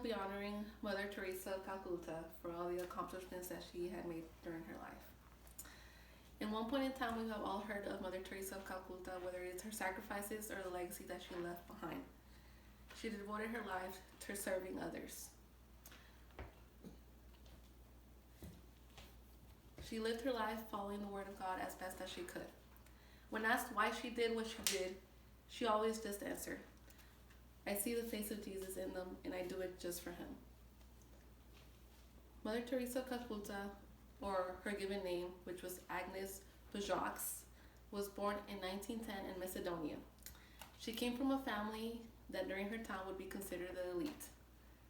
be honoring Mother Teresa of Calcutta for all the accomplishments that she had made during her life. In one point in time, we have all heard of Mother Teresa of Calcutta, whether it's her sacrifices or the legacy that she left behind. She devoted her life to serving others. She lived her life following the Word of God as best as she could. When asked why she did what she did, she always just answered, "I see the face of Jesus in them, and I do it just for him." Mother Teresa of Calcutta, or her given name, which was Agnes Bujoks, was born in 1910 in Macedonia. She came from a family that during her time would be considered the elite.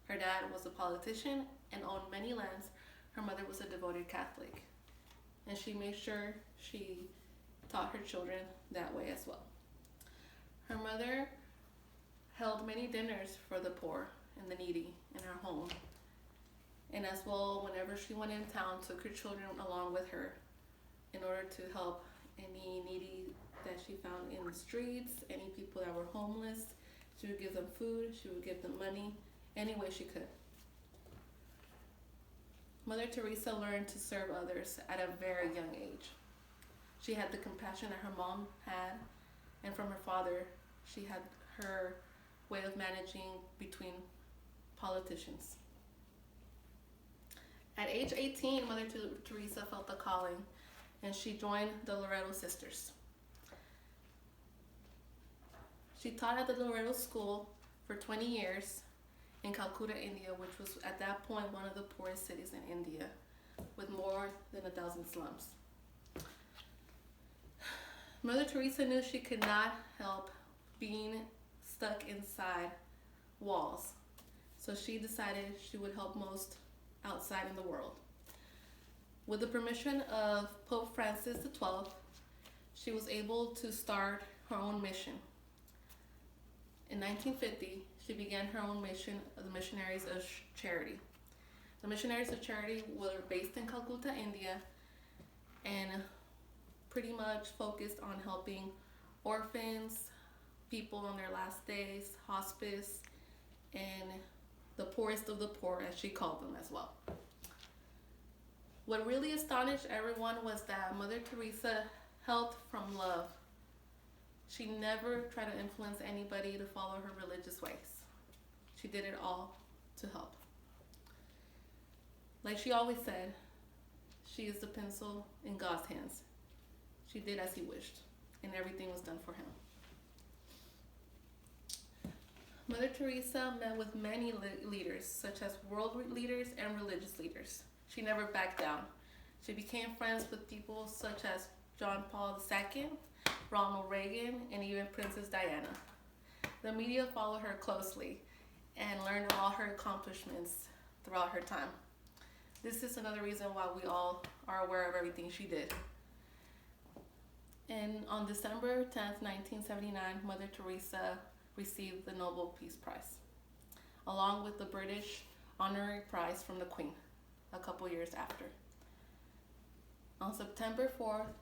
Her dad was a politician and owned many lands. Her mother was a devoted Catholic, and she made sure she taught her children that way as well. Her mother held many dinners for the poor and the needy in her home, and as well, whenever she went in town, took her children along with her in order to help any needy that she found in the streets, any people that were homeless. She would give them food, she would give them money, any way she could. Mother Teresa learned to serve others at a very young age. She had the compassion that her mom had, and from her father, she had her way of managing between politicians. At age 18, Mother Teresa felt the calling, and she joined the Loreto Sisters. She taught at the Loreto School for 20 years in Calcutta, India, which was at that point one of the poorest cities in India, with more than 1,000 slums. Mother Teresa knew she could not help being stuck inside walls, so she decided she would help most outside in the world. With the permission of Pope Francis XII, she was able to start her own mission. In 1950, she began her own mission of the Missionaries of Charity. The Missionaries of Charity were based in Calcutta, India, and pretty much focused on helping orphans, people on their last days, hospice, and the poorest of the poor, as she called them as well. What really astonished everyone was that Mother Teresa helped from love. She never tried to influence anybody to follow her religious ways. She did it all to help. Like she always said, she is the pencil in God's hands. She did as he wished, and everything was done for him. Mother Teresa met with many leaders, such as world leaders and religious leaders. She never backed down. She became friends with people such as John Paul II, Ronald Reagan, and even Princess Diana. The media followed her closely and learned all her accomplishments throughout her time. This is another reason why we all are aware of everything she did. And on December 10th, 1979, Mother Teresa received the Nobel Peace Prize, along with the British honorary prize from the Queen a couple years after. On September 5th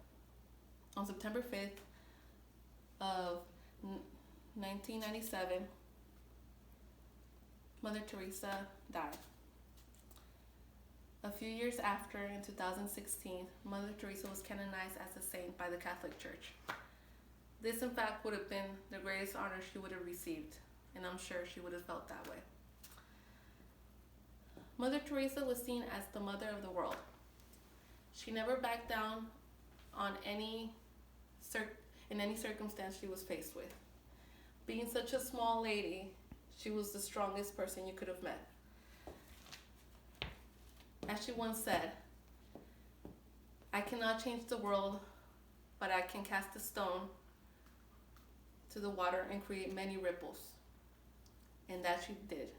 of 1997, Mother Teresa died. A few years after, in 2016, Mother Teresa was canonized as a saint by the Catholic Church. This, in fact, would have been the greatest honor she would have received, and I'm sure she would have felt that way. Mother Teresa was seen as the mother of the world. She never backed down on in any circumstance she was faced with. Being such a small lady, she was the strongest person you could have met. As she once said, "I cannot change the world, but I can cast a stone to the water and create many ripples." And that she did.